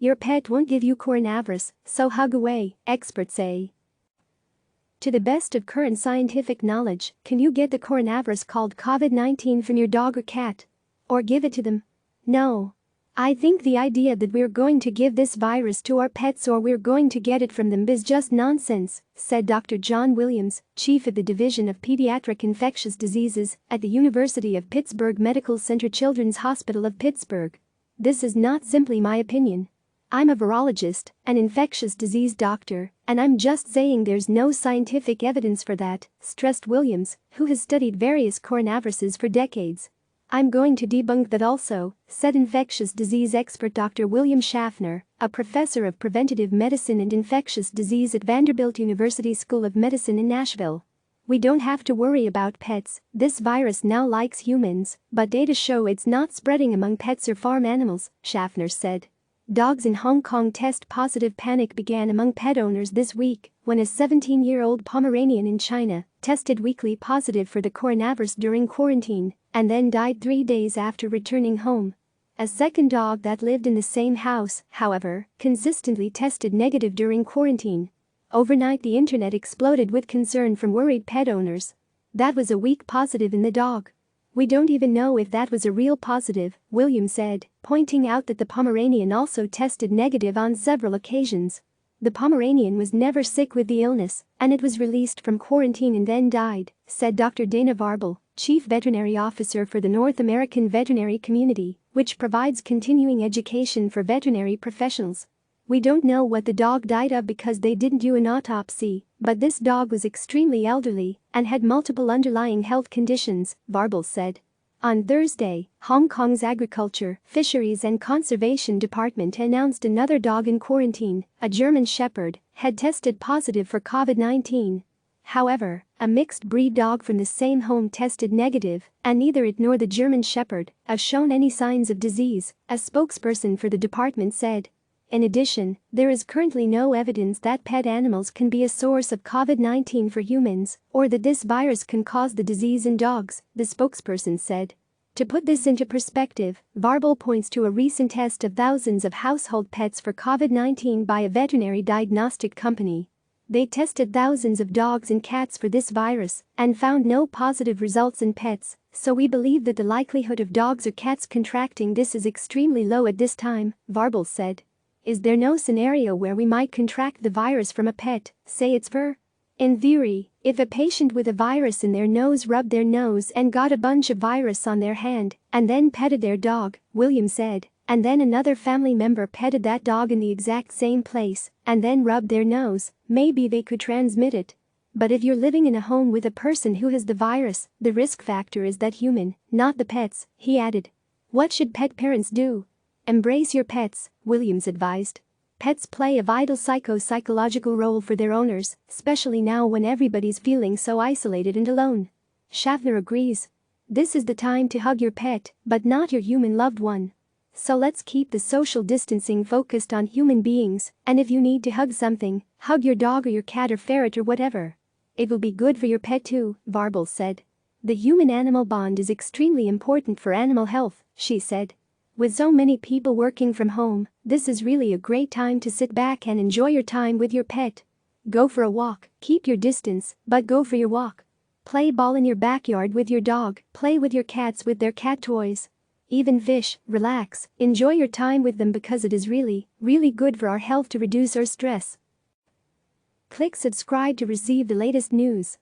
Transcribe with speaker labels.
Speaker 1: Your pet won't give you coronavirus, so hug away, experts say. To the best of current scientific knowledge, can you get the coronavirus called COVID-19 from your dog or cat? Or give it to them? No. I think the idea that we're going to give this virus to our pets or we're going to get it from them is just nonsense, said Dr. John Williams, chief of the Division of Pediatric Infectious Diseases at the University of Pittsburgh Medical Center Children's Hospital of Pittsburgh. This is not simply my opinion. I'm a virologist, an infectious disease doctor, and I'm just saying there's no scientific evidence for that, stressed Williams, who has studied various coronaviruses for decades. I'm going to debunk that also, said infectious disease expert Dr. William Schaffner, a professor of preventative medicine and infectious disease at Vanderbilt University School of Medicine in Nashville. We don't have to worry about pets, this virus now likes humans, but data show it's not spreading among pets or farm animals, Schaffner said. Dogs in Hong Kong test positive. Panic began among pet owners this week when a 17-year-old Pomeranian in China tested weekly positive for the coronavirus during quarantine and then died 3 days after returning home. A second dog that lived in the same house, however, consistently tested negative during quarantine. Overnight the internet exploded with concern from worried pet owners. That was a weak positive in the dog. We don't even know if that was a real positive, Williams said, pointing out that the Pomeranian also tested negative on several occasions. The Pomeranian was never sick with the illness, and it was released from quarantine and then died, said Dr. Dana Varble, Chief Veterinary Officer for the North American Veterinary Community, which provides continuing education for veterinary professionals. We don't know what the dog died of because they didn't do an autopsy, but this dog was extremely elderly and had multiple underlying health conditions, Varble said. On Thursday, Hong Kong's Agriculture, Fisheries and Conservation Department announced another dog in quarantine, a German Shepherd, had tested positive for COVID-19. However, a mixed breed dog from the same home tested negative, and neither it nor the German Shepherd have shown any signs of disease, a spokesperson for the department said. In addition, there is currently no evidence that pet animals can be a source of COVID-19 for humans or that this virus can cause the disease in dogs, the spokesperson said. To put this into perspective, Varble points to a recent test of thousands of household pets for COVID-19 by a veterinary diagnostic company. They tested thousands of dogs and cats for this virus and found no positive results in pets, so we believe that the likelihood of dogs or cats contracting this is extremely low at this time, Varble said. Is there no scenario where we might contract the virus from a pet, say its fur? In theory, if a patient with a virus in their nose rubbed their nose and got a bunch of virus on their hand and then petted their dog, Williams said, and then another family member petted that dog in the exact same place and then rubbed their nose, maybe they could transmit it. But if you're living in a home with a person who has the virus, the risk factor is that human, not the pets, he added. What should pet parents do? Embrace your pets, Williams advised. Pets play a vital psychological role for their owners, especially now when everybody's feeling so isolated and alone. Schaffner agrees. This is the time to hug your pet, but not your human loved one. So let's keep the social distancing focused on human beings, and if you need to hug something, hug your dog or your cat or ferret or whatever. It will be good for your pet too, Varble said. The human-animal bond is extremely important for animal health, she said. With so many people working from home, this is really a great time to sit back and enjoy your time with your pet. Go for a walk, keep your distance, but go for your walk. Play ball in your backyard with your dog, play with your cats with their cat toys. Even fish, relax, enjoy your time with them because it is really, really good for our health to reduce our stress. Click subscribe to receive the latest news.